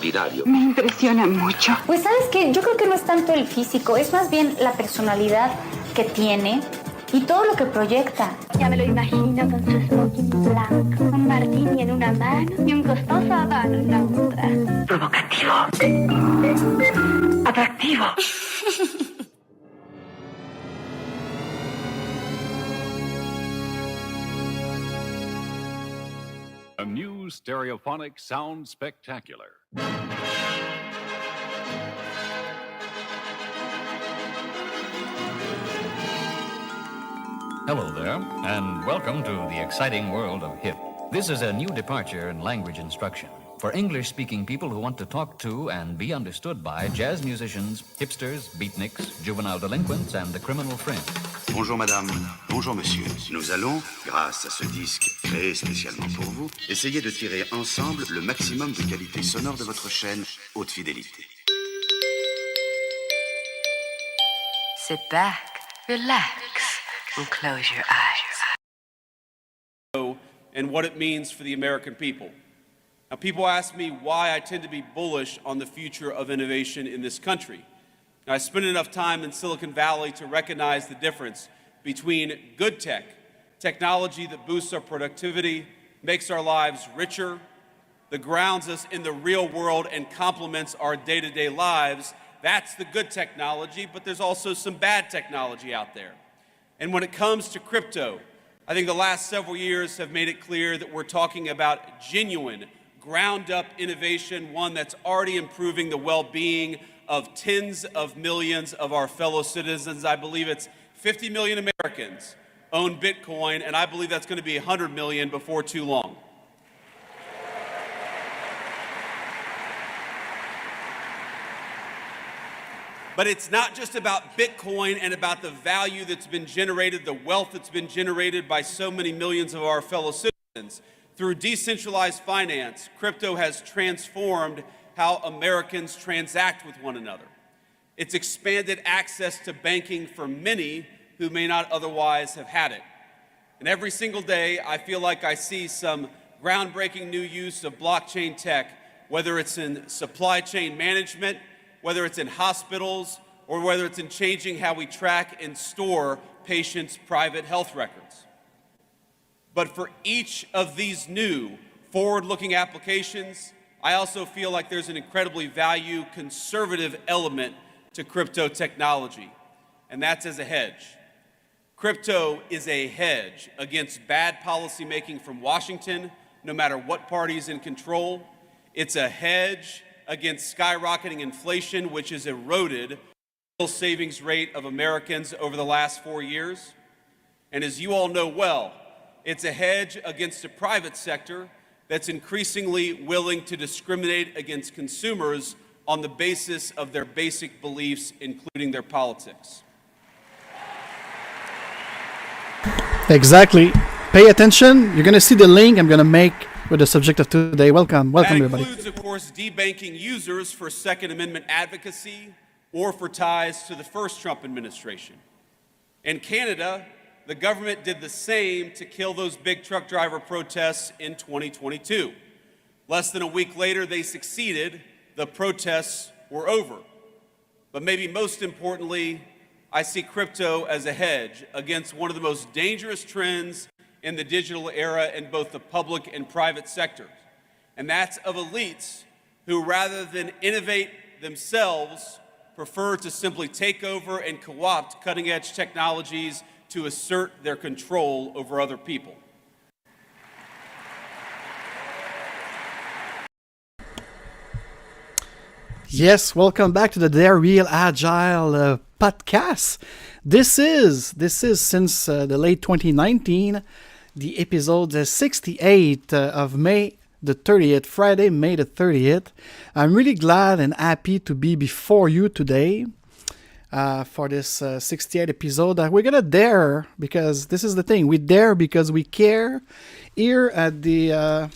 Me impresiona mucho. Pues sabes que yo creo que no es tanto el físico, es más bien la personalidad que tiene y todo lo que proyecta. Ya me lo imagino con su smoking blanco, un martini en una mano y un costoso habano en la otra. Provocativo. Atractivo. A new stereophonic sound spectacular. Hello there, and welcome to the exciting world of hip. This is a new departure in language instruction for English-speaking people who want to talk to and be understood by jazz musicians, hipsters, beatniks, juvenile delinquents, and the criminal fringe. Bonjour madame, bonjour monsieur. Nous allons, grâce à ce disque créé spécialement pour vous, essayer de tirer ensemble le maximum de qualité sonore de votre chaîne haute fidélité. Sit back, relax, and close your eyes. And what it means for the American people. Now, people ask me why I tend to be bullish on the future of innovation in this country. Now, I spent enough time in Silicon Valley to recognize the difference between good tech, technology that boosts our productivity, makes our lives richer, that grounds us in the real world and complements our day-to-day lives. That's the good technology, but there's also some bad technology out there. And when it comes to crypto, I think the last several years have made it clear that we're talking about genuine, ground-up innovation, one that's already improving the well-being of tens of millions of our fellow citizens. I believe it's 50 million Americans own Bitcoin, and I believe that's going to be 100 million before too long. But it's not just about Bitcoin and about the value that's been generated, the wealth that's been generated by so many millions of our fellow citizens. Through decentralized finance, crypto has transformed how Americans transact with one another. It's expanded access to banking for many who may not otherwise have had it. And every single day, I feel like I see some groundbreaking new use of blockchain tech, whether it's in supply chain management, whether it's in hospitals, or whether it's in changing how we track and store patients' private health records. But for each of these new forward-looking applications, I also feel like there's an incredibly value conservative element to crypto technology, and that's as a hedge. Crypto is a hedge against bad policymaking from Washington, no matter what party is in control. It's a hedge against skyrocketing inflation, which has eroded the savings rate of Americans over the last 4 years. And as you all know well, it's a hedge against a private sector that's increasingly willing to discriminate against consumers on the basis of their basic beliefs, including their politics. Exactly. Pay attention. You're going to see the link I'm going to make with the subject of today. Welcome, everybody. That includes, of course, debanking users for Second Amendment advocacy or for ties to the first Trump administration. In Canada, the government did the same to kill those big truck driver protests in 2022. Less than a week later, they succeeded. The protests were over. But maybe most importantly, I see crypto as a hedge against one of the most dangerous trends in the digital era in both the public and private sectors. And that's of elites who, rather than innovate themselves, prefer to simply take over and co-opt cutting-edge technologies to assert their control over other people. Yes, welcome back to the Dare Real Agile podcast. This is since the late 2019, the episode 68 of May the 30th, Friday, May the 30th. I'm really glad and happy to be before you today for this 68 episode. We're gonna dare, because this is the thing. We dare because we care. Here at the...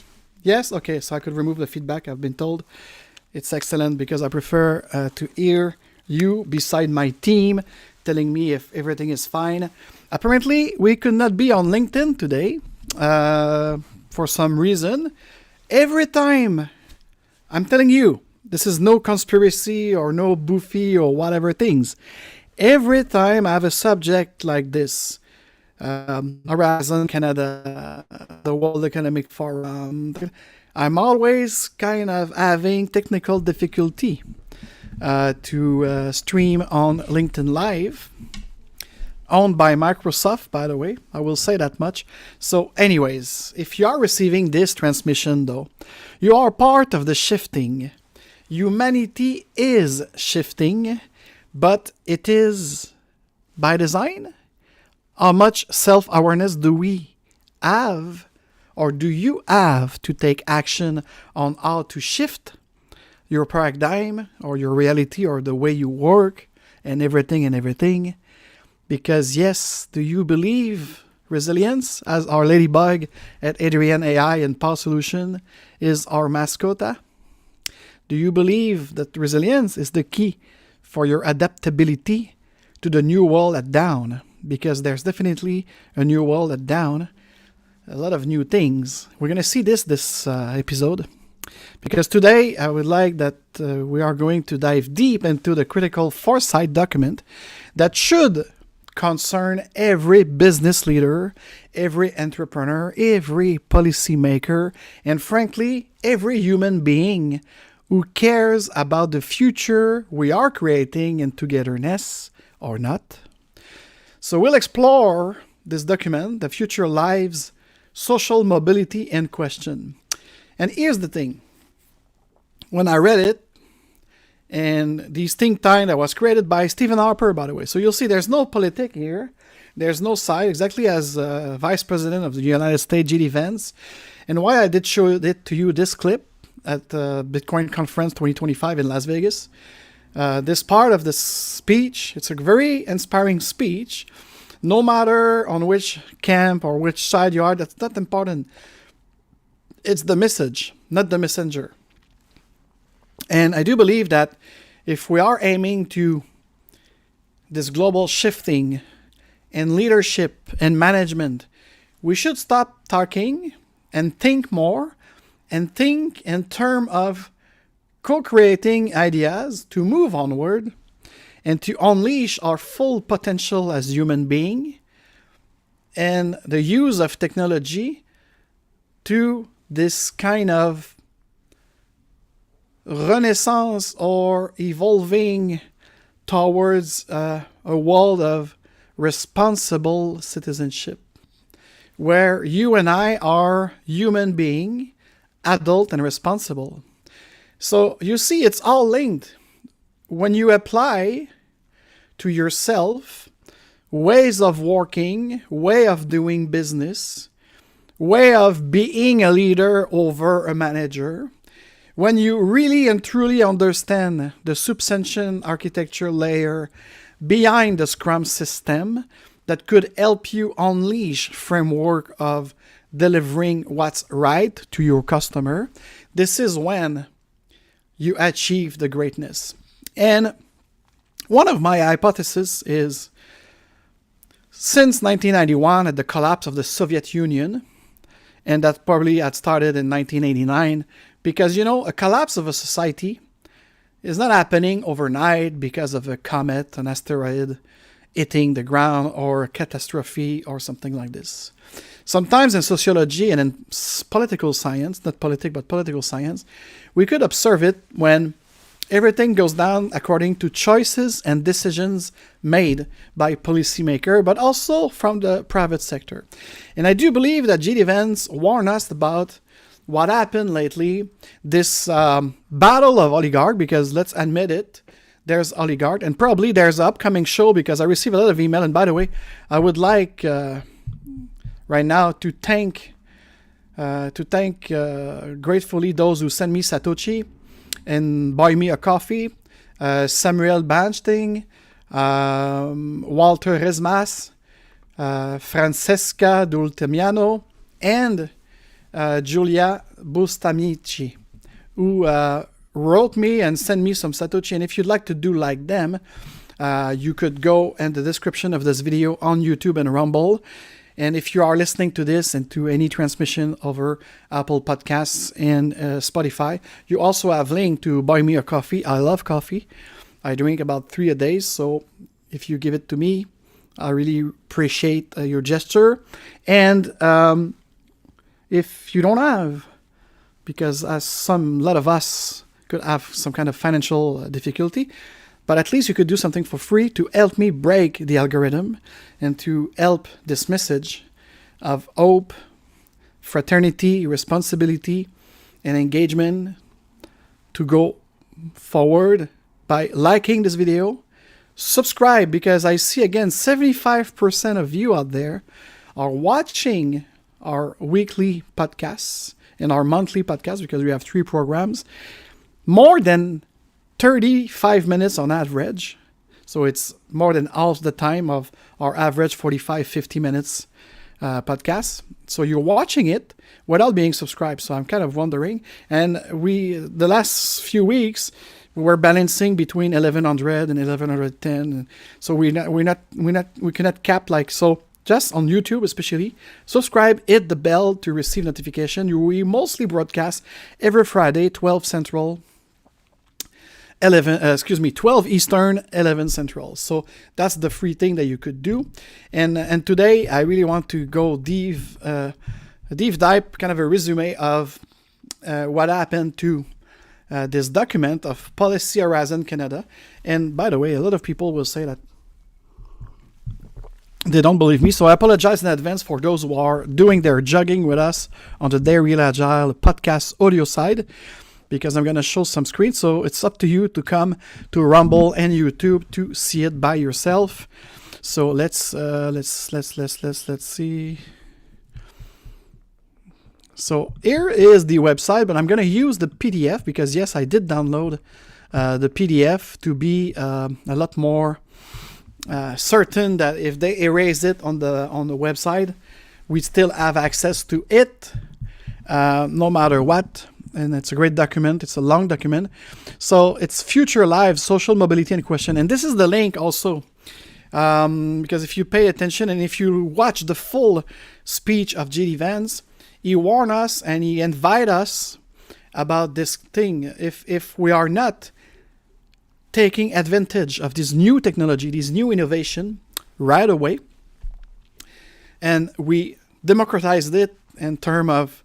yes, okay, so I could remove the feedback, I've been told. It's excellent because I prefer to hear you beside my team telling me if everything is fine. Apparently, we could not be on LinkedIn today for some reason. Every time, I'm telling you, This is no conspiracy or no boofy or whatever things. Every time I have a subject like this, Horizon Canada, the World Economic Forum, I'm always kind of having technical difficulty to stream on LinkedIn Live, owned by Microsoft, by the way. I will say that much. So anyways, if you are receiving this transmission, though, you are part of the shifting. Humanity is shifting, but it is by design. How much self-awareness do we have, or do you have, to take action on how to shift your paradigm or your reality or the way you work and everything? Because yes, do you believe resilience, as our ladybug at Adrian AI and Power Solution is our mascota? Do you believe that resilience is the key for your adaptability to the new world at down? Because there's definitely a new world at down, a lot of new things. We're going to see this episode, because today I would like that we are going to dive deep into the critical foresight document that should concern every business leader, every entrepreneur, every policymaker, and frankly, every human being who cares about the future we are creating in togetherness or not. So we'll explore this document, The Future Lives, Social Mobility in Question. And here's the thing. When I read it, and this think tank that was created by Stephen Harper, by the way. So you'll see there's no politic here. There's no side, exactly as Vice President of the United States, J.D. Vance. And why I did show it to you, this clip, at Bitcoin Conference 2025 in Las Vegas. This part of the speech, it's a very inspiring speech. No matter on which camp or which side you are, that's not important. It's the message, not the messenger. And I do believe that if we are aiming to this global shifting in leadership and management, we should stop talking and think more, and think in terms of co-creating ideas to move onward and to unleash our full potential as human beings, and the use of technology to this kind of renaissance or evolving towards a world of responsible citizenship, where you and I are human beings, adult and responsible. So you see, it's all linked. When you apply to yourself ways of working, way of doing business, way of being a leader over a manager, when you really and truly understand the subscription architecture layer behind the Scrum system that could help you unleash framework of delivering what's right to your customer, this is when you achieve the greatness. And one of my hypotheses is, since 1991, at the collapse of the Soviet Union, and that probably had started in 1989, because, you know, a collapse of a society is not happening overnight because of a comet, an asteroid hitting the ground, or a catastrophe, or something like this. Sometimes in sociology and in political science, not politic, but political science, we could observe it when everything goes down according to choices and decisions made by policymakers, but also from the private sector. And I do believe that J.D. Vance warned us about what happened lately, this battle of oligarch, because let's admit it, there's oligarch, and probably there's an upcoming show, because I receive a lot of email. And by the way, I would like right now to thank gratefully those who send me Satoshi and buy me a coffee. Samuel Banchting, Walter Resmas, Francesca Dultemiano, and Giulia Bustamici, who wrote me and sent me some Satoshi. And if you'd like to do like them, you could go in the description of this video on YouTube and Rumble And if you are listening to this and to any transmission over Apple Podcasts and Spotify, you also have link to buy me a coffee. I love coffee. I drink about 3 a day. So if you give it to me, I really appreciate your gesture. And if you don't have, because a lot of us could have some kind of financial difficulty, but at least you could do something for free to help me break the algorithm and to help this message of hope, fraternity, responsibility, and engagement to go forward by liking this video. Subscribe, because I see again 75% of you out there are watching our weekly podcasts and our monthly podcasts, because we have 3 programs, more than 35 minutes on average. So it's more than half the time of our average 45-50 minutes podcast. So you're watching it without being subscribed. So I'm kind of wondering. And the last few weeks, we were balancing between 1100 and 1110. So we cannot cap like so. Just on YouTube especially, subscribe, hit the bell to receive notification. We mostly broadcast every Friday, 12 Central, 12 Eastern, 11 Central. So that's the free thing that you could do. And today I really want to go deep dive, kind of a resume of what happened to this document of Policy Horizon Canada. And by the way, a lot of people will say that they don't believe me, so I apologize in advance for those who are doing their jogging with us on the Dare Real Agile podcast audio side, because I'm going to show some screens. So it's up to you to come to Rumble and YouTube to see it by yourself. So let's see. So here is the website, but I'm going to use the PDF because yes, I did download the PDF to be a lot more certain that if they erase it on the website, we still have access to it, no matter what. And it's a great document. It's a long document. So it's Future Live, Social Mobility and Question. And this is the link also, because if you pay attention and if you watch the full speech of J.D. Vance, he warned us and he invited us about this thing. If we are not taking advantage of this new technology, this new innovation right away, and we democratized it in terms of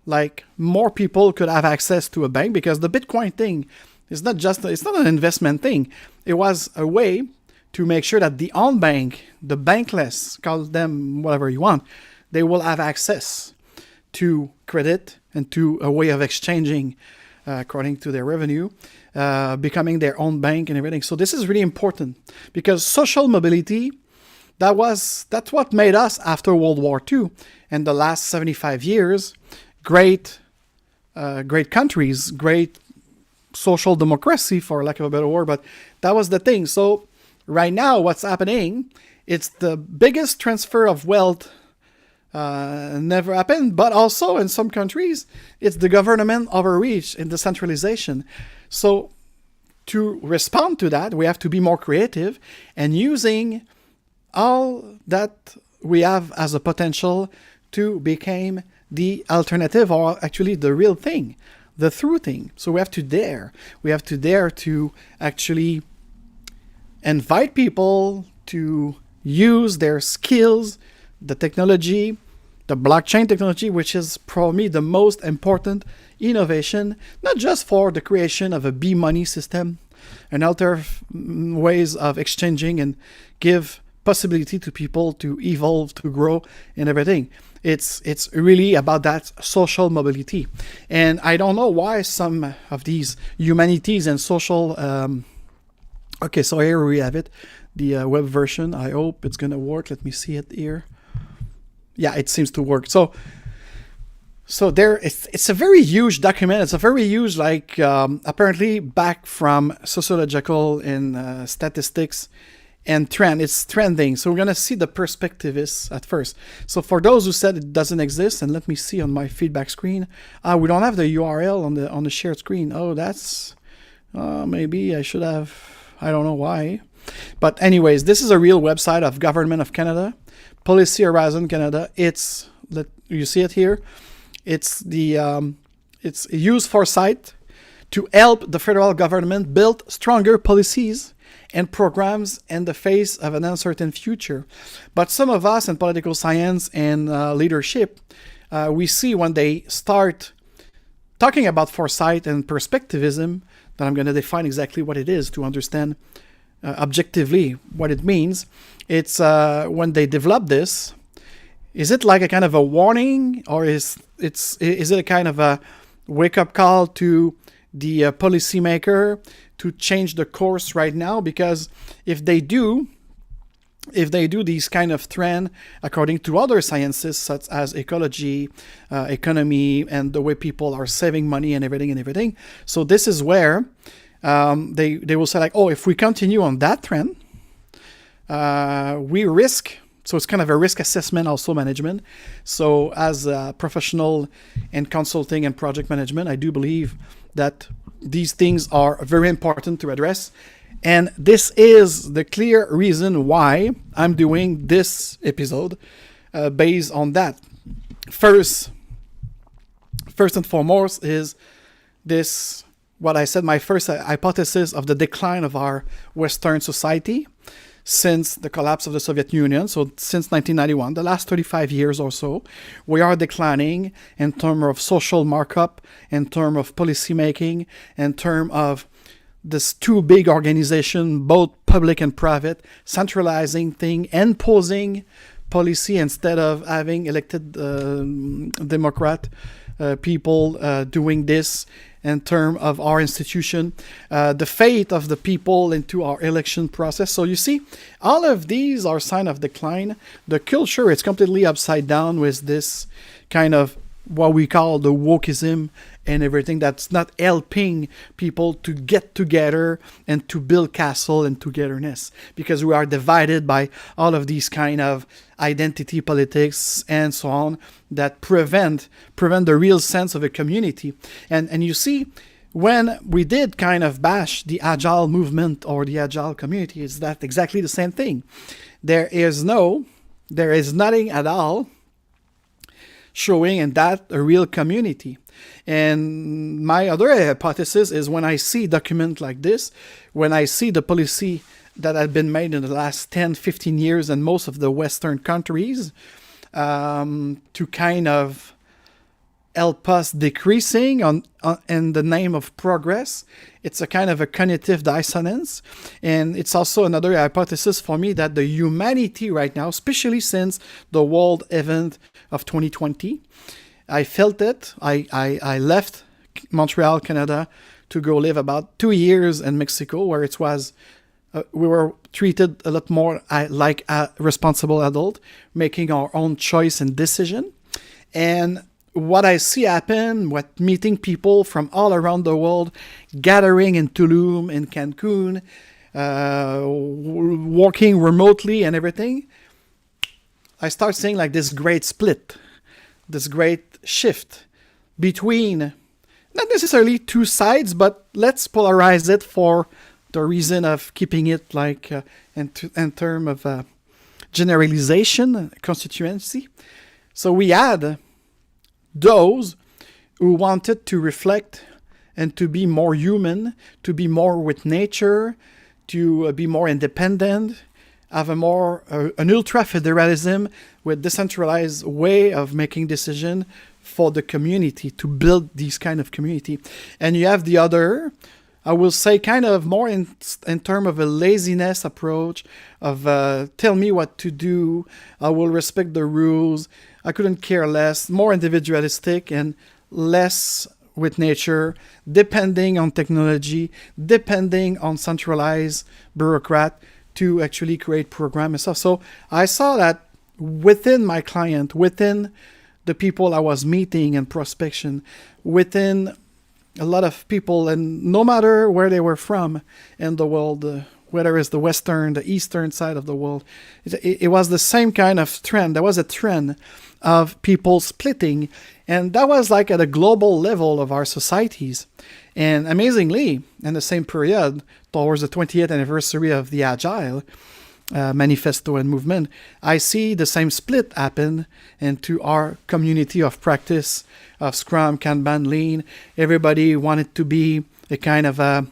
like more people could have access to a bank, because the Bitcoin thing is it's not an investment thing. It was a way to make sure that the unbank, the bankless, call them whatever you want, they will have access to credit and to a way of exchanging according to their revenue, becoming their own bank and everything. So this is really important, because social mobility, that's what made us after World War II and the last 75 years, great countries, great social democracy, for lack of a better word, but that was the thing. So right now what's happening, it's the biggest transfer of wealth never happened, but also in some countries it's the government overreach and decentralization. So to respond to that, we have to be more creative and using all that we have as a potential to become the alternative, or actually the real thing, the true thing. So we have to dare to actually invite people to use their skills, the technology, the blockchain technology, which is probably the most important innovation, not just for the creation of a B-money system and other ways of exchanging and give possibility to people to evolve, to grow and everything. It's really about that social mobility. And I don't know why some of these humanities and social... okay, so here we have it, the web version. I hope it's going to work. Let me see it here. Yeah, it seems to work. So there, it's a very huge document. It's a very huge, apparently back from sociological and statistics and trend. It's trending. So we're going to see the perspectivists at first. So for those who said it doesn't exist, and let me see on my feedback screen. We don't have the URL on the shared screen. Oh, that's... maybe I should have... I don't know why. But anyways, this is a real website of Government of Canada, Policy Horizon Canada, you see it here. It's it's use foresight to help the federal government build stronger policies and programs in the face of an uncertain future. But some of us in political science and leadership, we see when they start talking about foresight and perspectivism, that I'm going to define exactly what it is to understand objectively what it means. It's when they develop this, is it like a kind of a warning, or is it a kind of a wake-up call to the policymaker to change the course right now? Because if they do these kind of trend according to other sciences such as ecology, economy, and the way people are saving money and everything. So this is where they will say like, oh, if we continue on that trend, we risk. So it's kind of a risk assessment, also management. So as a professional in consulting and project management, I do believe that these things are very important to address. And this is the clear reason why I'm doing this episode based on that. First and foremost is this, what I said, my first hypothesis of the decline of our Western society since the collapse of the Soviet Union. So since 1991, the last 35 years or so, we are declining in terms of social markup, in terms of policy making, in terms of this two big organization, both public and private, centralizing thing, imposing policy instead of having elected Democrat people doing this in terms of our institution, the fate of the people into our election process. So you see, all of these are signs of decline. The culture is completely upside down with this kind of what we call the wokeism and everything that's not helping people to get together and to build castle and togetherness, because we are divided by all of these kind of identity politics and so on that prevent the real sense of a community. And you see, when we did kind of bash the Agile movement or the Agile community, it's that exactly the same thing. There is nothing at all showing in that a real community. And my other hypothesis is when I see documents like this, when I see the policy that had been made in the last 10, 15 years in most of the Western countries to kind of help us decreasing in the name of progress, it's a kind of a cognitive dissonance. And it's also another hypothesis for me that the humanity right now, especially since the world event of 2020, I felt it. I left Montreal, Canada, to go live about 2 years in Mexico, where it was we were treated a lot more like a responsible adult, making our own choice and decision. And what I see happen, what meeting people from all around the world, gathering in Tulum, in Cancun, working remotely and everything, I start seeing like this great split, this great shift between not necessarily two sides, but let's polarize it for the reason of keeping it like in terms of generalization, constituency. So we had those who wanted to reflect and to be more human, to be more with nature, to be more independent, have an ultra-federalism with decentralized way of making decision for the community, to build this kind of community. And you have the other, I will say, kind of more in terms of a laziness approach of tell me what to do, I will respect the rules, I couldn't care less, more individualistic and less with nature, depending on technology, depending on centralized bureaucrat to actually create program and stuff. So I saw that within my client, within the people I was meeting and prospection, within a lot of people, and no matter where they were from in the world, whether it's the western, the eastern side of the world, it was the same kind of trend. There was a trend of people splitting, and that was like at a global level of our societies. And amazingly, in the same period, towards the 20th anniversary of the Agile, manifesto and movement, I see the same split happen into our community of practice of Scrum, Kanban, Lean. Everybody wanted to be a kind of a,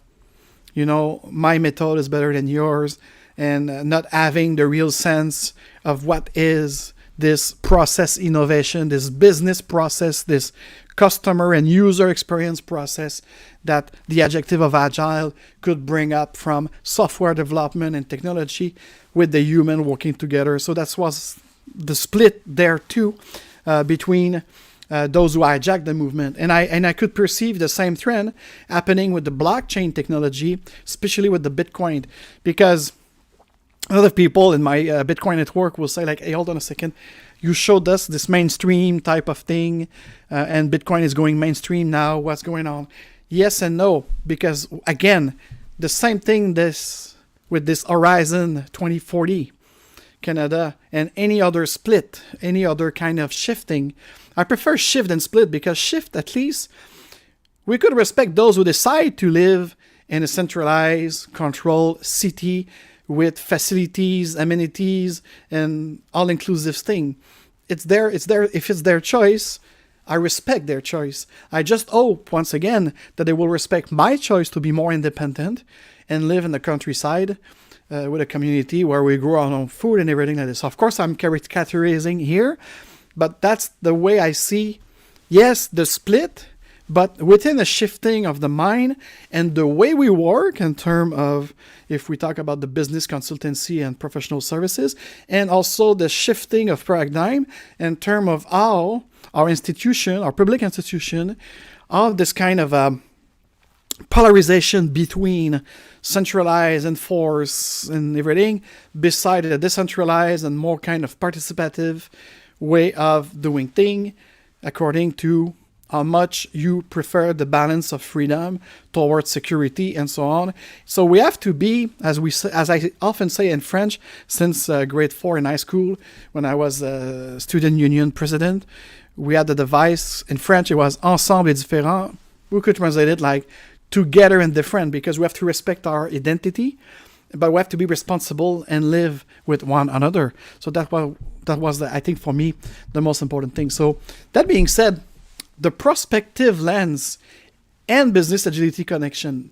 my method is better than yours, and not having the real sense of what is this process innovation, this business process, this customer and user experience process that the adjective of agile could bring up from software development and technology with the human working together. So that was the split there too between those who hijacked the movement. And I could perceive the same trend happening with the blockchain technology, especially with the Bitcoin, because other people in my Bitcoin network will say like, hey, hold on a second, you showed us this mainstream type of thing, and Bitcoin is going mainstream now. What's going on? Yes and no, because again, the same thing with this Horizon 2040, Canada, and any other split, any other kind of shifting. I prefer shift than split, because shift, at least, we could respect those who decide to live in a centralized, controlled city with facilities, amenities, and all-inclusive thing. It's there. If it's their choice, I respect their choice. I just hope, once again, that they will respect my choice to be more independent and live in the countryside with a community where we grow our own food and everything like this. Of course, I'm caricaturizing here, but that's the way I see, yes, the split, but within a shifting of the mind and the way we work in terms of, if we talk about the business consultancy and professional services, and also the shifting of paradigm in terms of how our institution, our public institution, of this kind of polarization between centralized and force and everything, beside a decentralized and more kind of participative way of doing thing, according to how much you prefer the balance of freedom towards security and so on. So we have to be, as I often say in French, since grade 4 in high school, when I was a student union president, we had the device in French, it was ensemble et différent. We could translate it like together and different, because we have to respect our identity, but we have to be responsible and live with one another. So that was I think for me, the most important thing. So that being said, the prospective lens and business agility connection,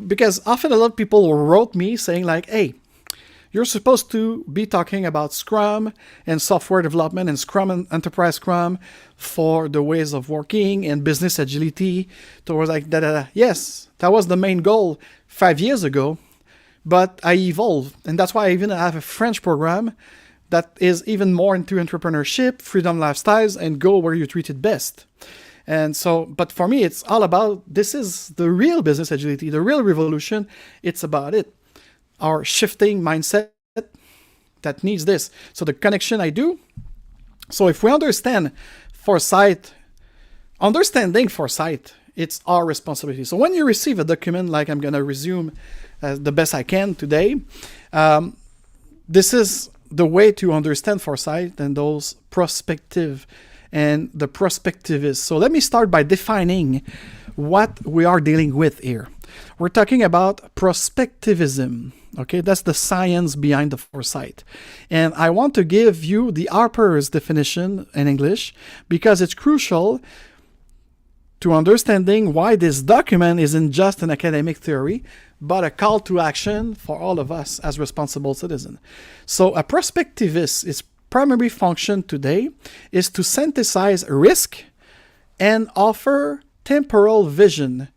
because often a lot of people wrote me saying like, hey, you're supposed to be talking about Scrum and software development and Scrum and Enterprise Scrum for the ways of working and business agility towards like that. Yes, that was the main goal 5 years ago, but I evolved. And that's why I even have a French program that is even more into entrepreneurship, freedom lifestyles, and go where you're treated best. And so, but for me, it's all about, this is the real business agility, the real revolution. It's about it. Our shifting mindset that needs this. So the connection I do. So if we understand foresight, understanding foresight, it's our responsibility. So when you receive a document, like I'm going to resume the best I can today, this is the way to understand foresight and those prospective and the prospectivist. So let me start by defining what we are dealing with here. We're talking about prospectivism. Okay, that's the science behind the foresight. And I want to give you the Harper's definition in English because it's crucial to understanding why this document isn't just an academic theory, but a call to action for all of us as responsible citizens. So a prospectivist, its primary function today is to synthesize risk and offer temporal vision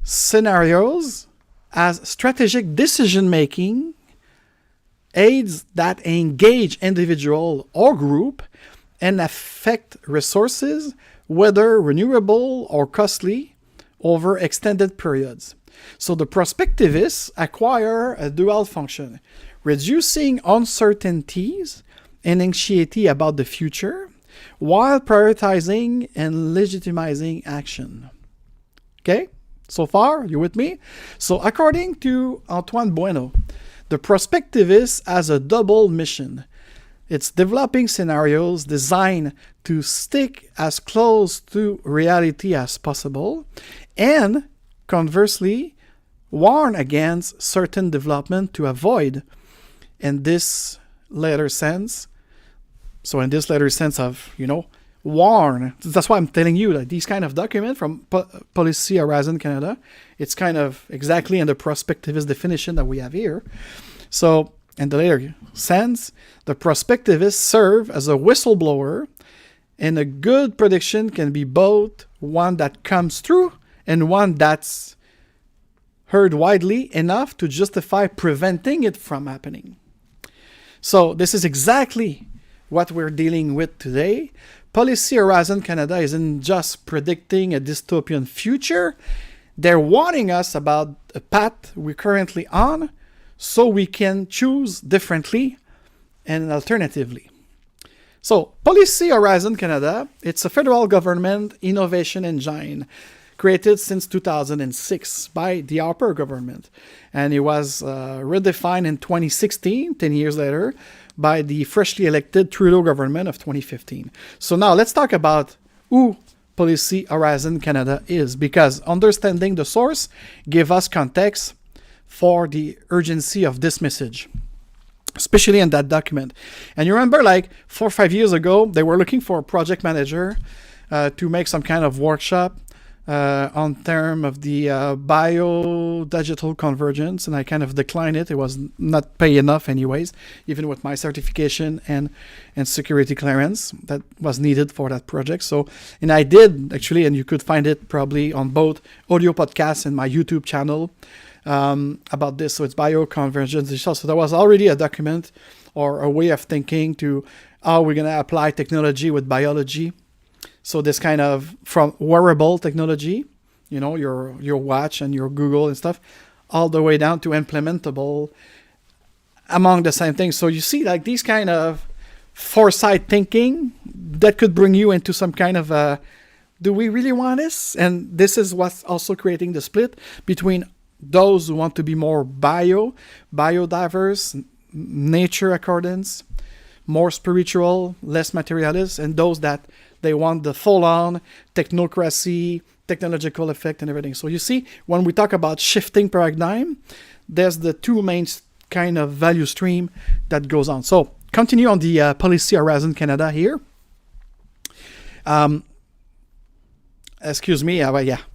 scenarios as strategic decision-making aids that engage individual or group and affect resources, whether renewable or costly, over extended periods. So the prospectivists acquire a dual function, reducing uncertainties and anxiety about the future, while prioritizing and legitimizing action. Okay? So far, you with me? So according to Antoine Bueno, the prospectivist has a double mission. It's developing scenarios designed to stick as close to reality as possible and, conversely, warn against certain development to avoid in this later sense. So in this later sense of, warn. That's why I'm telling you that these kind of documents from Policy Horizon Canada, it's kind of exactly in the prospectivist definition that we have here. So in the later sense, the prospectivists serve as a whistleblower, and a good prediction can be both one that comes true and one that's heard widely enough to justify preventing it from happening. So this is exactly what we're dealing with today. Policy Horizon Canada isn't just predicting a dystopian future. They're warning us about a path we're currently on so we can choose differently and alternatively. So, Policy Horizon Canada, it's a federal government innovation engine created since 2006 by the Harper government. And it was redefined in 2016, 10 years later, by the freshly elected Trudeau government of 2015. So now let's talk about who Policy Horizon Canada is, because understanding the source gives us context for the urgency of this message, especially in that document. And you remember, like 4 or 5 years ago, they were looking for a project manager to make some kind of workshop on term of the bio-digital convergence, and I kind of declined it. It was not pay enough anyways, even with my certification and security clearance that was needed for that project. So, and I did actually, and you could find it probably on both audio podcasts and my YouTube channel about this. So it's bio-convergence digital. So there was already a document or a way of thinking to how we're going to apply technology with biology. So this kind of from wearable technology, your watch and your Google and stuff, all the way down to implementable among the same things. So you see, like these kind of foresight thinking that could bring you into some kind of do we really want this? And this is what's also creating the split between those who want to be more biodiverse, nature accordance, more spiritual, less materialist, and those that they want the full-on technocracy, technological effect, and everything. So you see, when we talk about shifting paradigm, there's the two main kind of value stream that goes on. So continue on the Policy Horizon Canada here.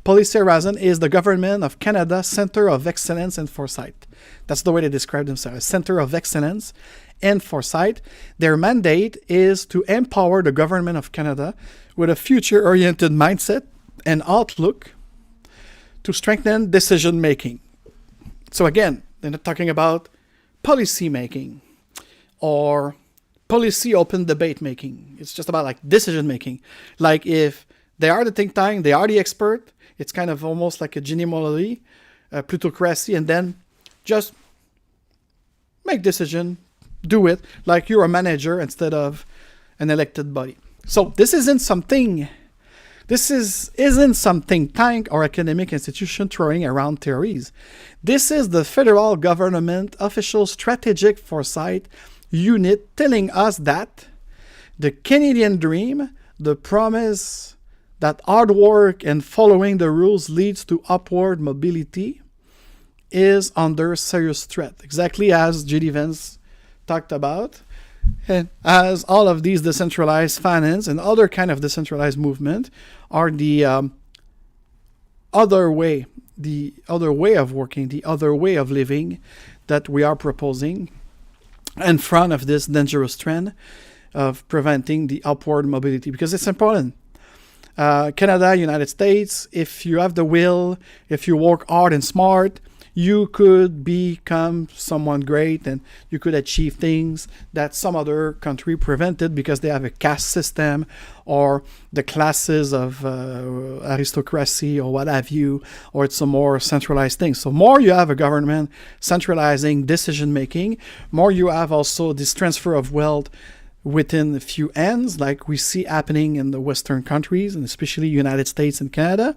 Policy Horizon is the Government of Canada Center of Excellence and Foresight. That's the way they describe themselves, Center of Excellence and Foresight. Their mandate is to empower the Government of Canada with a future-oriented mindset and outlook to strengthen decision-making. So again, they're not talking about policy making or policy open debate making. It's just about like decision-making. Like if they are the think tank, they are the expert, it's kind of almost like a genealogy, plutocracy, and then just make decision, do it like you're a manager instead of an elected body. So this isn't some think tank or academic institution throwing around theories. This is the federal government official strategic foresight unit telling us that the Canadian dream, the promise that hard work and following the rules leads to upward mobility, is under serious threat, exactly as J.D. Vance talked about, and as all of these decentralized finance and other kind of decentralized movement are the other way of working, the other way of living that we are proposing in front of this dangerous trend of preventing the upward mobility, because it's important. Canada, United States, if you have the will, if you work hard and smart, you could become someone great and you could achieve things that some other country prevented because they have a caste system or the classes of aristocracy or what have you, or it's a more centralized thing. So more you have a government centralizing decision making, more you have also this transfer of wealth within a few hands, like we see happening in the Western countries and especially United States and Canada.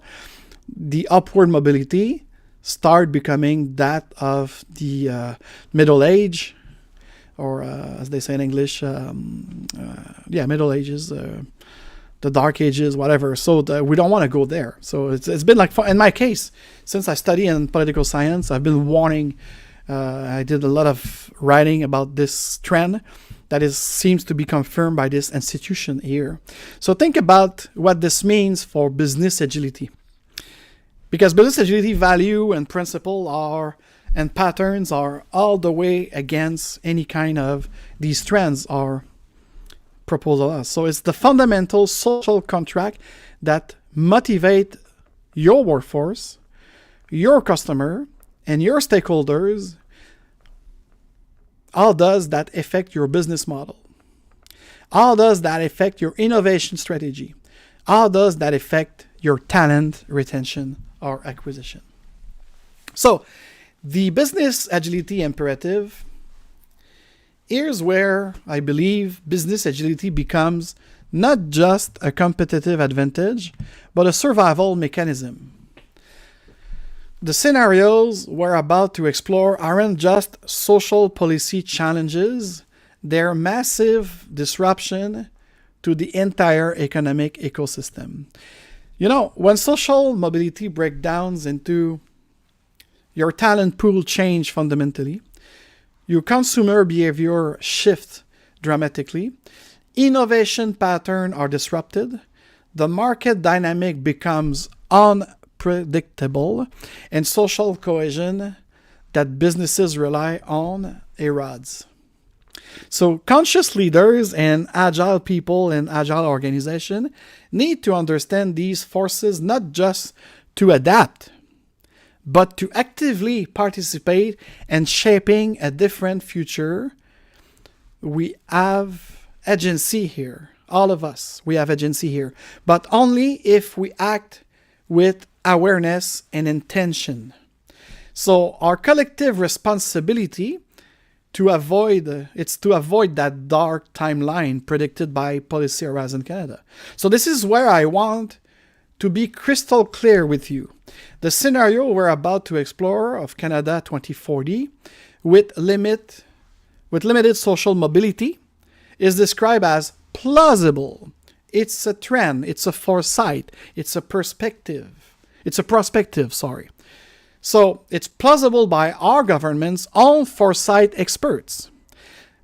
The upward mobility start becoming that of the Middle Age, or as they say in English, Middle Ages, the Dark Ages, whatever. So we don't want to go there. So it's been like, in my case, since I study in political science, I've been warning I did a lot of writing about this trend that seems to be confirmed by this institution here. So think about what this means for business agility. Because business agility value and principle and patterns are all the way against any kind of these trends or proposal. So it's the fundamental social contract that motivate your workforce, your customer, and your stakeholders. How does that affect your business model? How does that affect your innovation strategy? How does that affect your talent retention or acquisition? So, the business agility imperative, here's where I believe business agility becomes not just a competitive advantage, but a survival mechanism. The scenarios we're about to explore aren't just social policy challenges, they're massive disruption to the entire economic ecosystem. You know, when social mobility breakdowns into your talent pool change fundamentally, your consumer behavior shifts dramatically, innovation patterns are disrupted, the market dynamic becomes unpredictable, and social cohesion that businesses rely on erodes. So conscious leaders and agile people and agile organizations need to understand these forces not just to adapt, but to actively participate in shaping a different future. We have agency here. All of us, we have agency here. But only if we act with awareness and intention. So our collective responsibility to avoid that dark timeline predicted by Policy Horizon Canada. So this is where I want to be crystal clear with you. The scenario we're about to explore of Canada 2040 with limited social mobility is described as plausible. It's a trend, it's a foresight, it's a prospective, sorry. So it's plausible by our government's own foresight experts.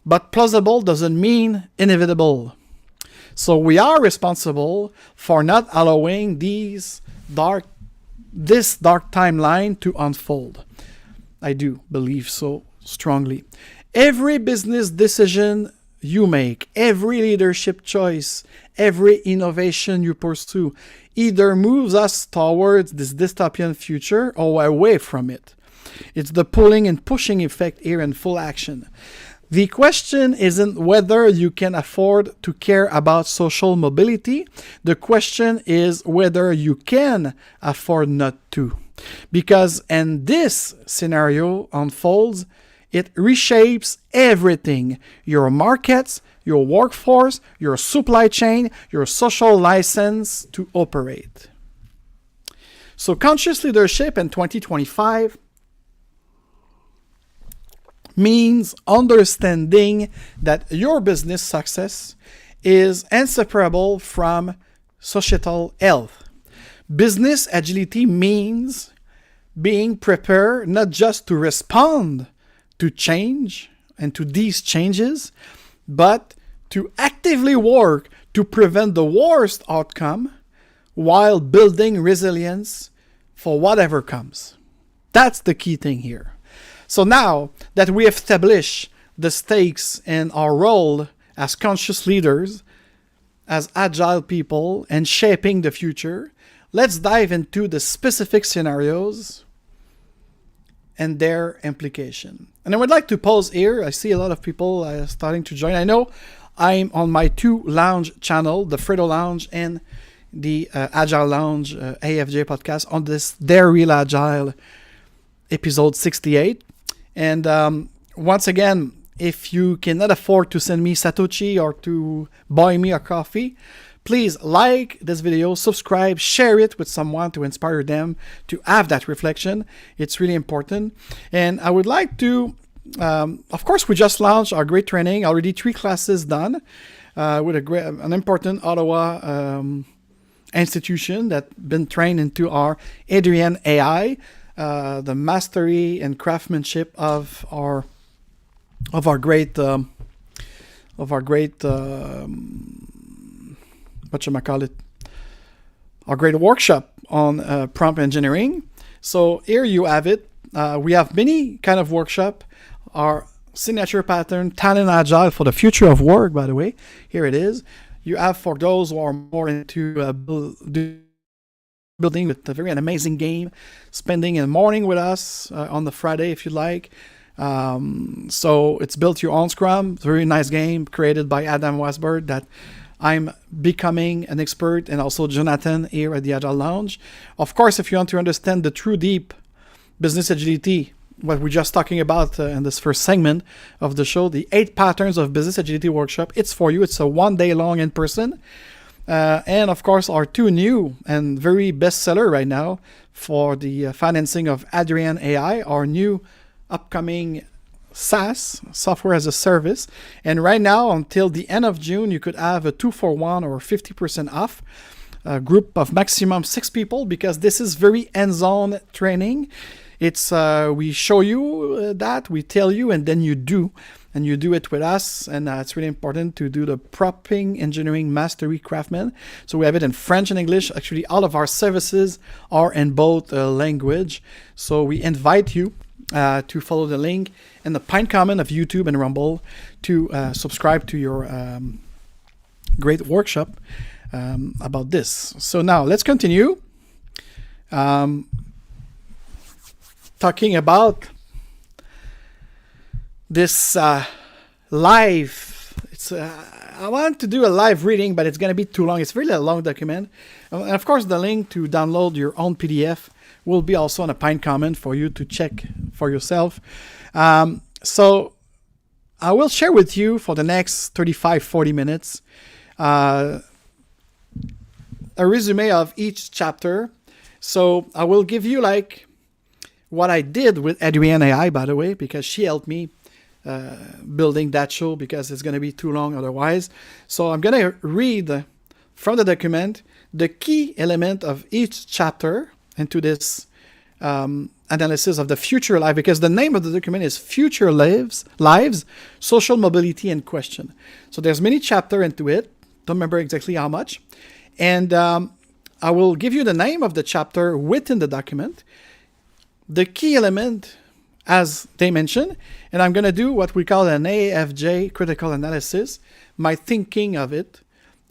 But plausible doesn't mean inevitable. So we are responsible for not allowing this dark timeline to unfold. I do believe so strongly. Every business decision you make, every leadership choice, every innovation you pursue either moves us towards this dystopian future or away from it. It's the pulling and pushing effect here in full action. The question isn't whether you can afford to care about social mobility. The question is whether you can afford not to. Because when this scenario unfolds, it reshapes everything. Your markets, your workforce, your supply chain, your social license to operate. So conscious leadership in 2025 means understanding that your business success is inseparable from societal health. Business agility means being prepared not just to respond to change and to these changes, but to actively work to prevent the worst outcome while building resilience for whatever comes. That's the key thing here. So now that we have established the stakes and our role as conscious leaders, as agile people, and shaping the future, let's dive into the specific scenarios and their implication. And I would like to pause here. I see a lot of people starting to join. I know I'm on my two lounge channel, the Fredo Lounge and the Agile Lounge AFJ podcast on this Dare Real Agile episode 68. And once again, if you cannot afford to send me Satoshi or to buy me a coffee, please like this video, subscribe, share it with someone to inspire them to have that reflection. It's really important. And I would like to, of course, we just launched our great training, already 3 classes done with an important Ottawa institution that been trained into our Adrian AI. the mastery and craftsmanship of our great whatchamacallit, our great workshop on prompt engineering. So here you have it. We have many kind of workshop. Our signature pattern, Talent Agile for the future of work, by the way. Here it is. You have for those who are more into building with a very amazing game, spending a morning with us on the Friday if you like. So it's built your own Scrum, very nice game created by Adam Wasberg that I'm becoming an expert, and also Jonathan here at the Agile Lounge. Of course, if you want to understand the true deep business agility, what we're just talking about in this first segment of the show, the 8 patterns of business agility workshop, it's for you. It's a 1 day long in person. And of course, our 2 new and very bestseller right now for the financing of Dare AI, our new upcoming SaaS, software as a service. And right now, until the end of June, you could have a 2-for-1 or 50% off. A group of maximum 6 people, because this is very hands-on training. It's we show you that, we tell you, and then you do. And you do it with us, and it's really important to do the prompting engineering mastery craftsman. So we have it in French and English. Actually, all of our services are in both language. So we invite you to follow the link in the pinned comment of YouTube and Rumble to subscribe to your great workshop about this. So now let's continue talking about this live. It's I want to do a live reading, but it's going to be too long. It's really a long document. And of course, the link to download your own PDF will be also on a pinned comment for you to check for yourself. So I will share with you for the next 35-40 minutes a resume of each chapter. So I will give you like what I did with Dare AI, by the way, because she helped me building that show, because it's going to be too long otherwise. So I'm going to read from the document the key element of each chapter into this analysis of the future life, because the name of the document is Future Lives, Social Mobility and Question. So there's many chapters into it. Don't remember exactly how much. And I will give you the name of the chapter within the document, the key element as they mentioned, and I'm going to do what we call an AFJ critical analysis, my thinking of it,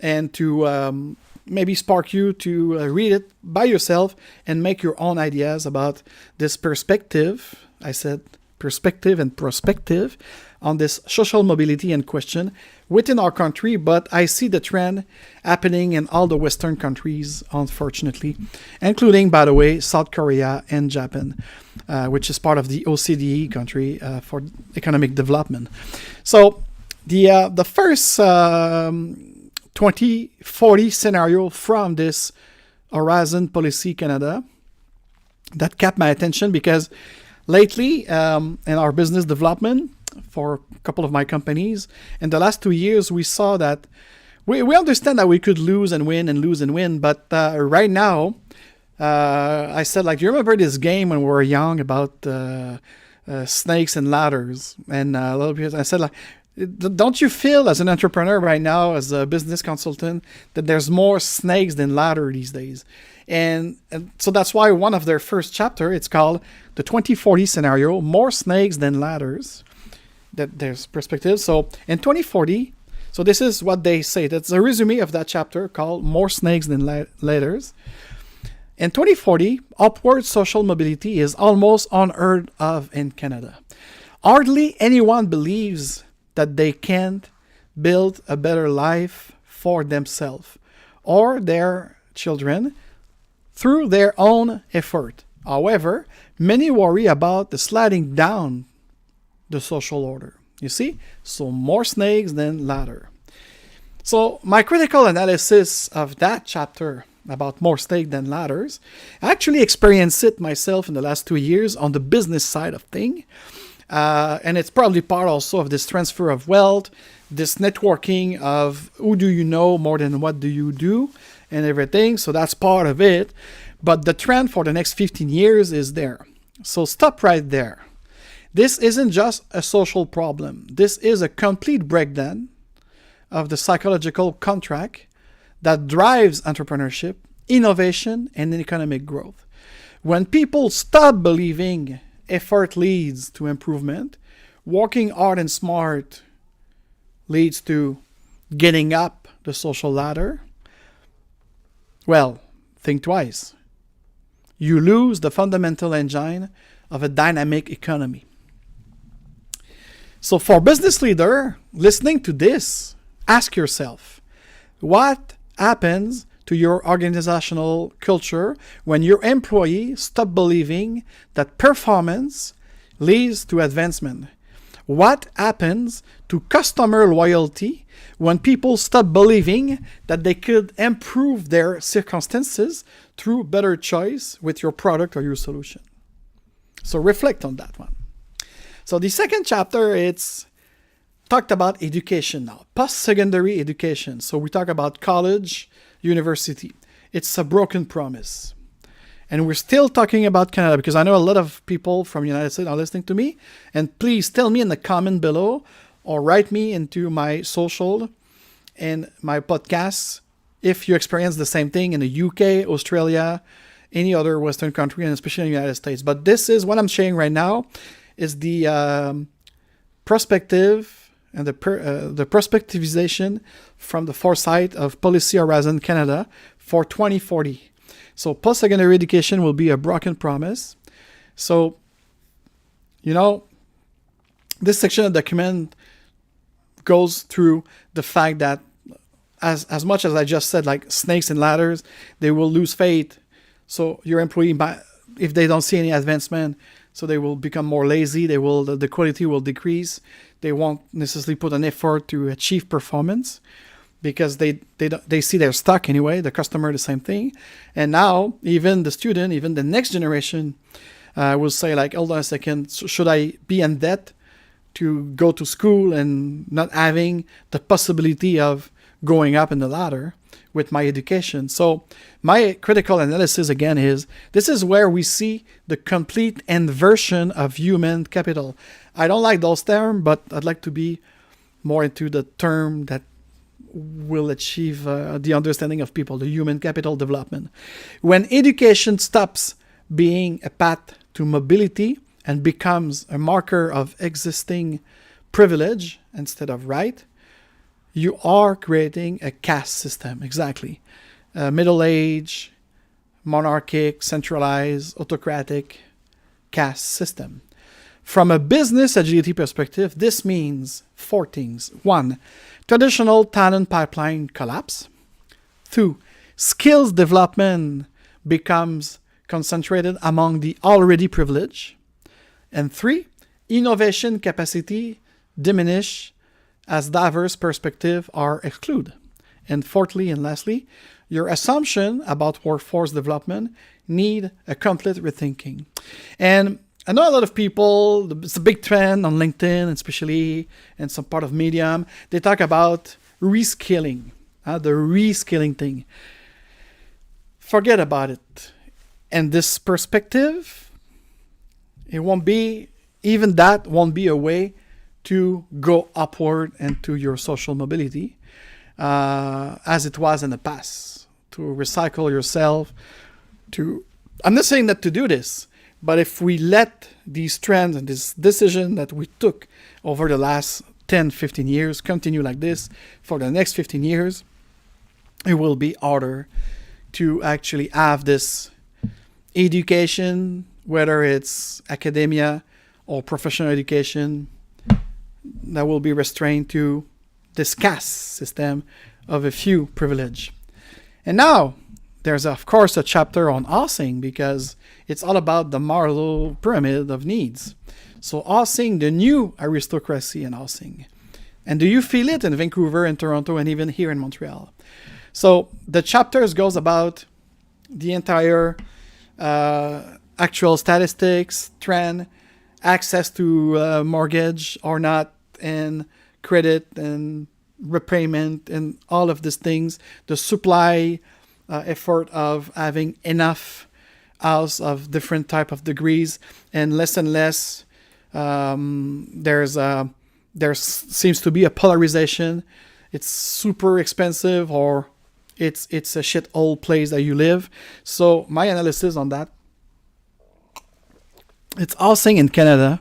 and to maybe spark you to read it by yourself and make your own ideas about this perspective. I said perspective and prospective on this social mobility and question within our country, but I see the trend happening in all the Western countries, unfortunately, including, by the way, South Korea and Japan, which is part of the OCDE country for economic development. So the first 2040 scenario from this Horizon Policy Canada that kept my attention, because lately in our business development for a couple of my companies, in the last 2 years, we saw that we understand that we could lose and win, but right now, I said, like, you remember this game when we were young about snakes and ladders? And a lot of people, I said, like, don't you feel as an entrepreneur right now, as a business consultant, that there's more snakes than ladders these days? And so that's why one of their first chapter, it's called the 2040 scenario, more snakes than ladders. That there's perspective. So in 2040, so this is what they say. That's a resume of that chapter called More Snakes Than Ladders. In 2040, upward social mobility is almost unheard of in Canada. Hardly anyone believes that they can't build a better life for themselves or their children through their own effort. However, many worry about the sliding down the social order. You see? So more snakes than ladder. So my critical analysis of that chapter about more snakes than ladders, I actually experienced it myself in the last 2 years on the business side of things. And it's probably part also of this transfer of wealth, this networking of who do you know more than what do you do and everything. So that's part of it. But the trend for the next 15 years is there. So stop right there. This isn't just a social problem. This is a complete breakdown of the psychological contract that drives entrepreneurship, innovation, and economic growth. When people stop believing effort leads to improvement, working hard and smart leads to getting up the social ladder, well, think twice. You lose the fundamental engine of a dynamic economy. So for business leader listening to this, ask yourself, what happens to your organizational culture when your employees stop believing that performance leads to advancement? What happens to customer loyalty when people stop believing that they could improve their circumstances through better choice with your product or your solution? So reflect on that one. So the second chapter, it's talked about education now, post-secondary education. So we talk about college, university. It's a broken promise. And we're still talking about Canada because I know a lot of people from the United States are listening to me. And please tell me in the comment below or write me into my social and my podcasts if you experience the same thing in the UK, Australia, any other Western country, and especially in the United States. But this is what I'm sharing right now is the perspective and the prospectivization from the foresight of Policy Horizon Canada for 2040. So post-secondary education will be a broken promise. So, this section of the document goes through the fact that as much as I just said, like snakes and ladders, they will lose faith. So your employee, if they don't see any advancement, so they will become more lazy. The quality will decrease. They won't necessarily put an effort to achieve performance because they see they're stuck anyway. The customer, the same thing. And now even the student, even the next generation will say like, hold on a second, should I be in debt to go to school and not having the possibility of going up in the ladder with my education? So my critical analysis again is, this is where we see the complete inversion of human capital. I don't like those terms, but I'd like to be more into the term that will achieve the understanding of people, the human capital development. When education stops being a path to mobility and becomes a marker of existing privilege instead of right, you are creating a caste system, exactly. Middle age, monarchic, centralized, autocratic caste system. From a business agility perspective, this means 4 things. 1, traditional talent pipeline collapse. 2, skills development becomes concentrated among the already privileged. And 3, innovation capacity diminish as diverse perspectives are excluded. And fourthly and lastly, your assumption about workforce development need a complete rethinking. And I know a lot of people, it's a big trend on LinkedIn, especially in some part of Medium, they talk about reskilling, the reskilling thing. Forget about it. And this perspective, even that won't be a way to go upward into your social mobility as it was in the past, to recycle yourself, I'm not saying that to do this, but if we let these trends and this decision that we took over the last 10, 15 years continue like this for the next 15 years, it will be harder to actually have this education, whether it's academia or professional education, that will be restrained to this caste system of a few privilege. And now, there's of course a chapter on housing because it's all about the Maslow pyramid of needs. So housing, the new aristocracy in housing. And do you feel it in Vancouver, in Toronto, and even here in Montreal? So the chapters goes about the entire actual statistics, trend, access to mortgage or not, and credit and repayment and all of these things, the supply effort of having enough house of different type of degrees, and less there seems to be a polarization. It's super expensive, or it's a shit old place that you live. So my analysis on that, it's housing in Canada,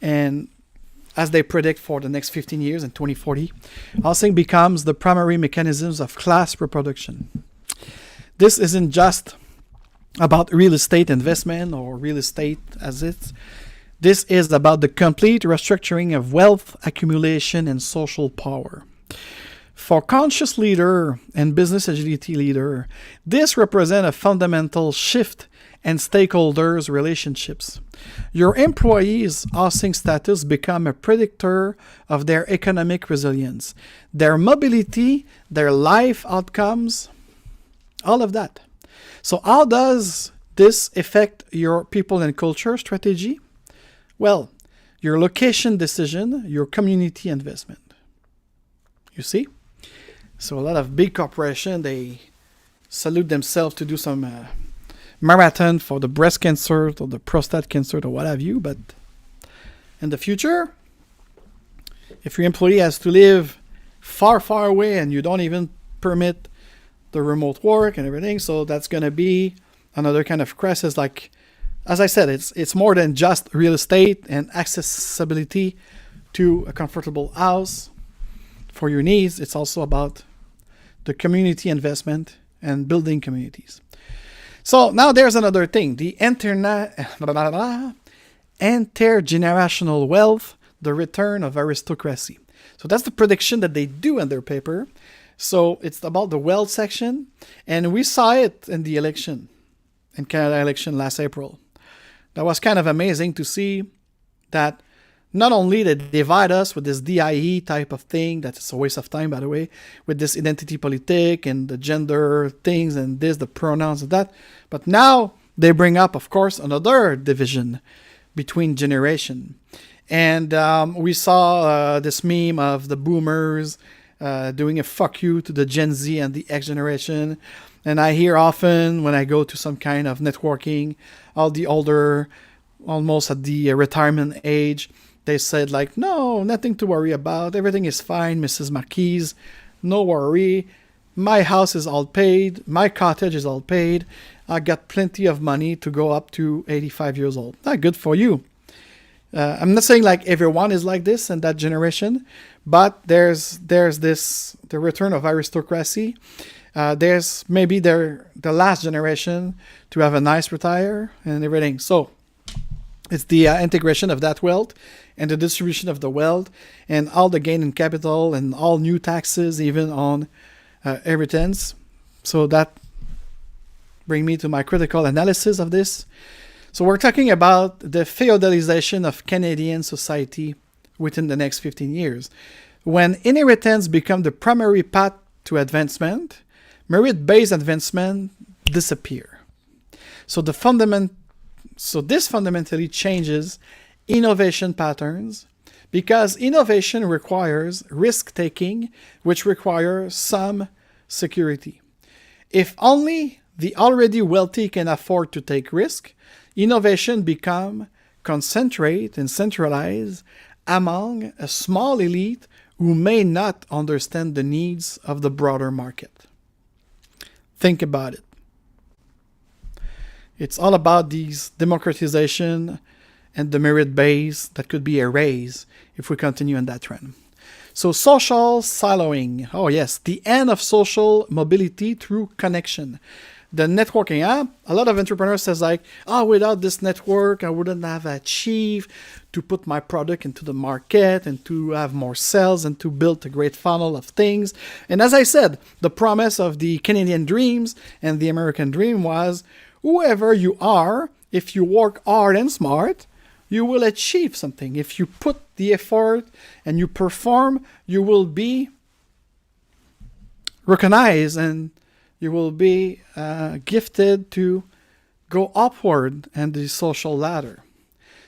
and as they predict for the next 15 years in 2040, housing becomes the primary mechanisms of class reproduction. This isn't just about real estate investment or real estate as it's. This is about the complete restructuring of wealth accumulation and social power. For conscious leader and business agility leader, this represents a fundamental shift in stakeholders' relationships. Your employees' housing status become a predictor of their economic resilience, their mobility, their life outcomes, all of that. So how does this affect your people and culture strategy? Well, your location decision, your community investment. You see? So a lot of big corporations, they salute themselves to do some marathon for the breast cancer or the prostate cancer or what have you. But in the future, if your employee has to live far, far away and you don't even permit the remote work and everything, so that's going to be another kind of crisis. Like, as I said, it's more than just real estate and accessibility to a comfortable house for your needs. It's also about the community investment and building communities. So now there's another thing, the intergenerational wealth, the return of aristocracy. So that's the prediction that they do in their paper. So it's about the wealth section, and we saw it in the election, in Canada election last April. That was kind of amazing to see that not only they divide us with this DIE type of thing, that's a waste of time, by the way, with this identity politic and the gender things and this, the pronouns and that, but now they bring up, of course, another division between generation. And we saw this meme of the boomers doing a fuck you to the Gen Z and the X generation. And I hear often when I go to some kind of networking, all the older, almost at the retirement age, they said like, no, nothing to worry about. Everything is fine, Mrs. Marquise. No worry. My house is all paid. My cottage is all paid. I got plenty of money to go up to 85 years old. Not good for you. I'm not saying like everyone is like this in that generation, but there's this, the return of aristocracy. There's maybe the last generation to have a nice retire and everything. So it's the integration of that wealth and the distribution of the wealth and all the gain in capital and all new taxes, even on inheritance. So that brings me to my critical analysis of this. So we're talking about the feudalization of Canadian society within the next 15 years. When inheritance becomes the primary path to advancement, merit-based advancement disappear. So this fundamentally changes innovation patterns, because innovation requires risk-taking, which requires some security. If only the already wealthy can afford to take risk, innovation become concentrate and centralized among a small elite who may not understand the needs of the broader market. Think about it. It's all about these democratization and the merit base that could be erased if we continue in that trend. So social siloing. Oh yes, the end of social mobility through connection. The networking app, a lot of entrepreneurs says like, without this network, I wouldn't have achieved to put my product into the market and to have more sales and to build a great funnel of things. And as I said, the promise of the Canadian dreams and the American dream was, whoever you are, if you work hard and smart, you will achieve something. If you put the effort and you perform, you will be recognized and you will be gifted to go upward in the social ladder.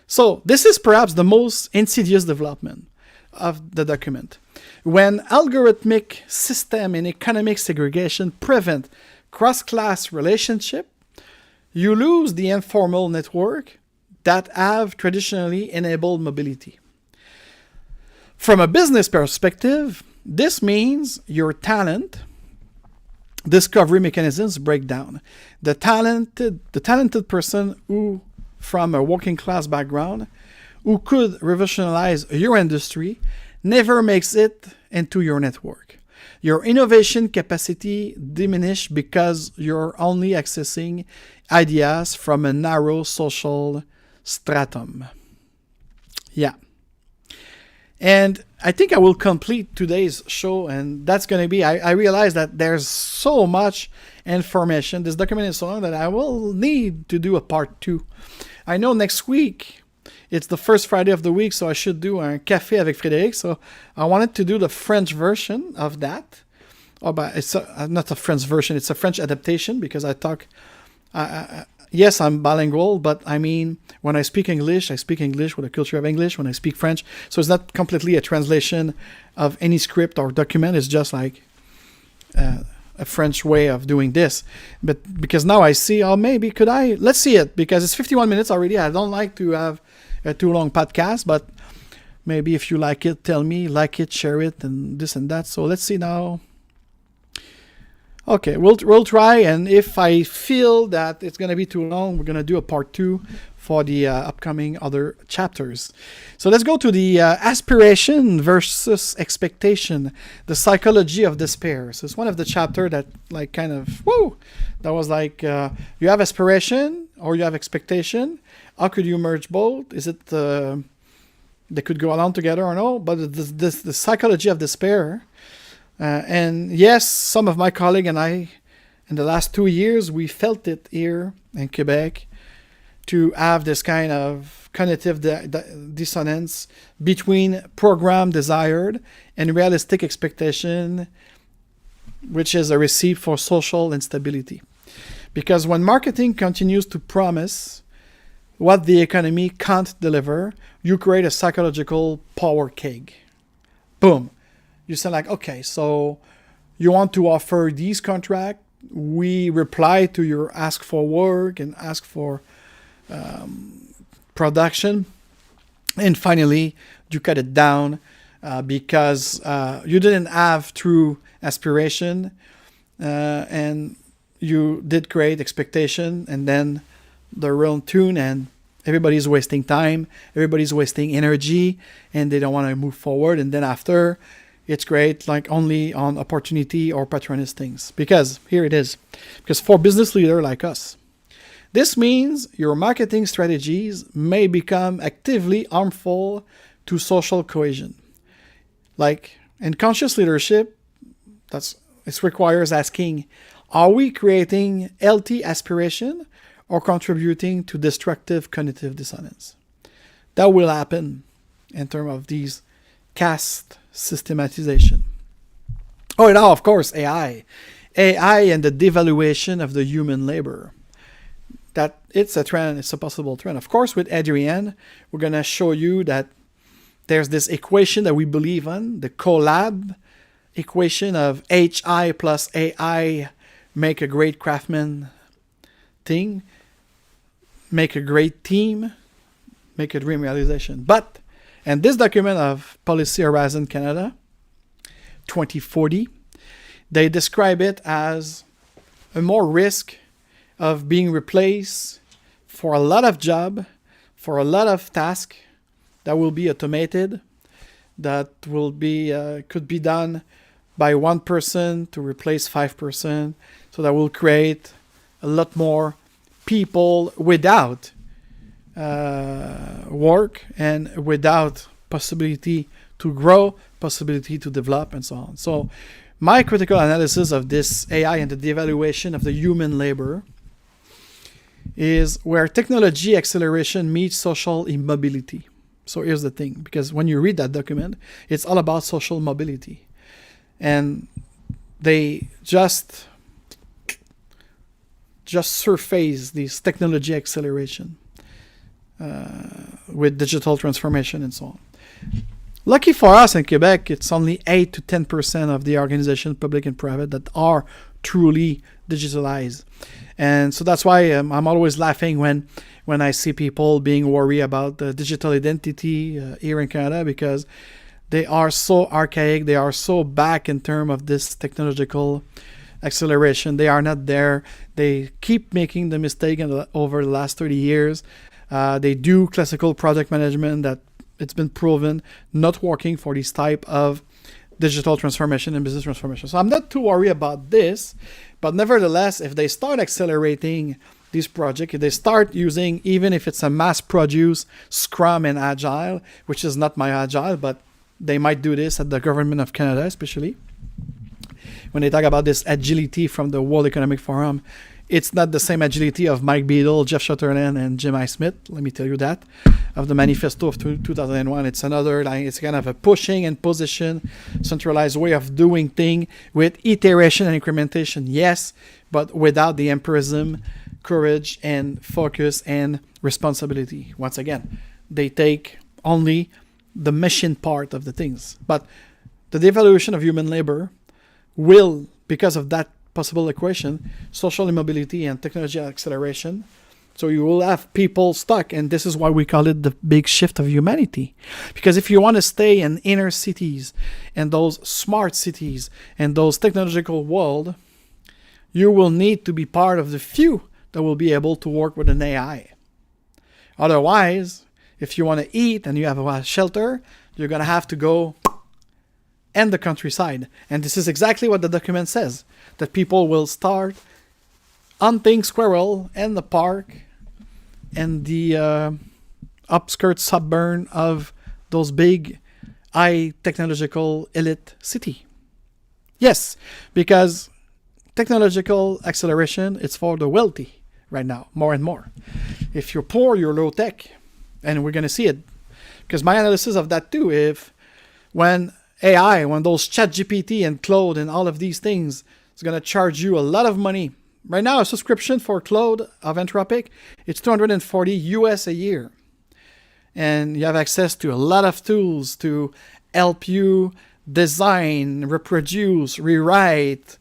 So this is perhaps the most insidious development of the document. When algorithmic system and economic segregation prevent cross-class relationship, you lose the informal network that have traditionally enabled mobility. From a business perspective, this means your talent discovery mechanisms break down. The talented person who, from a working class background, who could revolutionize your industry, never makes it into your network. Your innovation capacity diminishes because you're only accessing ideas from a narrow social stratum. Yeah. And I think I will complete today's show, and that's going to be, I realize that there's so much information. This document is so long that I will need to do a part 2. I know next week, it's the first Friday of the week, so I should do un café avec Frédéric. So I wanted to do the French version of that. Oh, but it's not a French version, it's a French adaptation because I talk... yes, I'm bilingual, but I mean, when I speak English with a culture of English. When I speak French, so it's not completely a translation of any script or document. It's just like a French way of doing this. But because now I see, maybe could I? Let's see it, because it's 51 minutes already. I don't like to have a too long podcast, but maybe if you like it, tell me, like it, share it, and this and that. So let's see now. Okay, we'll try, and if I feel that it's going to be too long, we're going to do a part 2 for the upcoming other chapters. So let's go to the aspiration versus expectation, the psychology of despair. So it's one of the chapter that like kind of, that was like, you have aspiration or you have expectation. How could you merge both? Is it, they could go along together or no? But the psychology of despair. And yes, some of my colleagues and I, in the last 2 years, we felt it here in Quebec to have this kind of cognitive dissonance between program desired and realistic expectation, which is a recipe for social instability. Because when marketing continues to promise what the economy can't deliver, you create a psychological power keg. Boom. You say like, okay, so you want to offer these contracts. We reply to your ask for work and ask for production. And finally, you cut it down because you didn't have true aspiration and you did create expectation, and then the real tune, and everybody's wasting time, everybody's wasting energy, and they don't want to move forward. And then after, it's great, like only on opportunity or patronage things. Because here it is. Because for business leaders like us, this means your marketing strategies may become actively harmful to social cohesion. Like in conscious leadership, it requires asking, are we creating healthy aspiration or contributing to destructive cognitive dissonance? That will happen in terms of these caste systematization. Oh, and now, of course, AI and the devaluation of the human labor. That it's a trend, it's a possible trend. Of course, with Adrienne, we're going to show you that there's this equation that we believe in, the collab equation of HI plus AI make a great craftsman thing, make a great team, make a dream realization. But and this document of Policy Horizon Canada 2040, they describe it as a more risk of being replaced for a lot of job, for a lot of tasks that will be automated, that will be could be done by one person to replace 5%. So that will create a lot more people without work and without possibility to grow, possibility to develop, and so on. So my critical analysis of this AI and the devaluation of the human labor is where technology acceleration meets social immobility. So here's the thing, because when you read that document, it's all about social mobility. And they just surface this technology acceleration with digital transformation and so on. Lucky for us in Quebec, it's only 8 to 10% of the organization, public and private, that are truly digitalized. And so that's why I'm always laughing when I see people being worried about the digital identity here in Canada, because they are so archaic, they are so back in terms of this technological acceleration. They are not there. They keep making the mistake over the last 30 years. They do classical project management that it's been proven not working for this type of digital transformation and business transformation. So I'm not too worried about this, but nevertheless, if they start accelerating this project, if they start using, even if it's a mass-produced Scrum and Agile, which is not my Agile, but they might do this at the Government of Canada, especially when they talk about this agility from the World Economic Forum. It's not the same agility of Mike Beadle, Jeff Sutherland, and Jim I. Smith. Let me tell you that. Of the manifesto of 2001. It's another, like, it's kind of a pushing and position, centralized way of doing things with iteration and incrementation, yes, but without the empirism, courage, and focus and responsibility. Once again, they take only the mission part of the things. But the devaluation of human labor will, because of that possible equation, social immobility and technology acceleration. So you will have people stuck, and this is why we call it the big shift of humanity. Because if you want to stay in inner cities and those smart cities and those technological world, you will need to be part of the few that will be able to work with an AI. Otherwise, if you want to eat and you have a shelter, you're going to have to go and the countryside. And this is exactly what the document says, that people will start hunting squirrel in the park and the upskirt suburban of those big high technological elite city. Yes, because technological acceleration, it's for the wealthy right now, more and more. If you're poor, you're low tech, and we're going to see it. Because my analysis of that too, when those ChatGPT and Claude and all of these things is going to charge you a lot of money. Right now, a subscription for Claude of Anthropic, it's $240 US a year. And you have access to a lot of tools to help you design, reproduce, rewrite,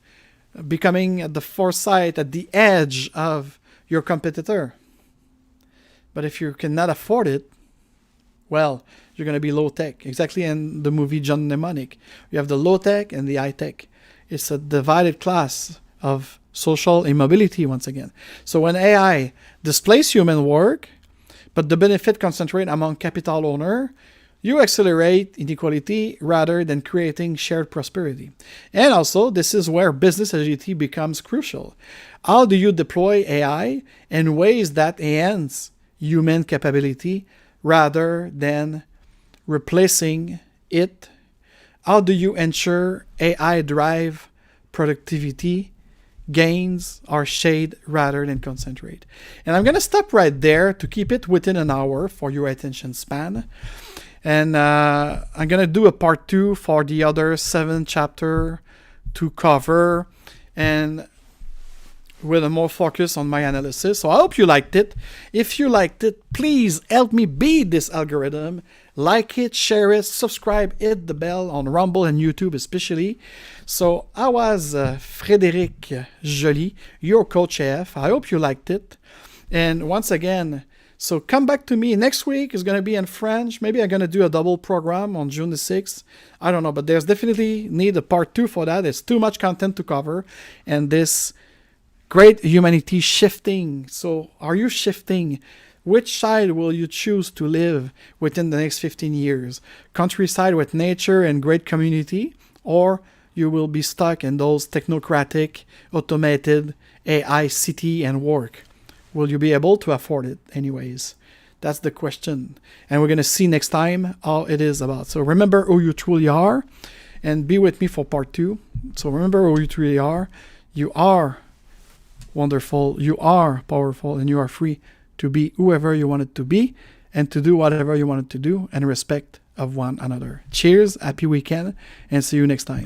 becoming at the foresight, at the edge of your competitor. But if you cannot afford it, well, you're going to be low tech. Exactly in the movie John Mnemonic. You have the low tech and the high tech. It's a divided class of social immobility once again. So when AI displaces human work, but the benefit concentrate among capital owner, you accelerate inequality rather than creating shared prosperity. And also, this is where business agility becomes crucial. How do you deploy AI in ways that enhance human capability rather than replacing it? How do you ensure AI drive productivity gains are shade rather than concentrate? And I'm going to stop right there to keep it within an hour for your attention span. And I'm going to do a part 2 for the other 7 chapter to cover, and with a more focus on my analysis. So I hope you liked it. If you liked it, please help me beat this algorithm. Like it, share it, subscribe, hit the bell on Rumble and YouTube especially. So I was Frédéric Joly, your coach AF. I hope you liked it. And once again, so come back to me. Next week is going to be in French. Maybe I'm going to do a double program on June the 6th. I don't know, but there's definitely need a part 2 for that. It's too much content to cover. And this great humanity shifting. So are you shifting? Which side will you choose to live within the next 15 years? Countryside with nature and great community, or you will be stuck in those technocratic, automated AI city and work? Will you be able to afford it anyways? That's the question. And we're going to see next time how it is about. So remember who you truly are and be with me for part 2. So remember who you truly are. You are wonderful, you are powerful, and you are free to be whoever you wanted to be and to do whatever you wanted to do in respect of one another. Cheers, happy weekend, and see you next time.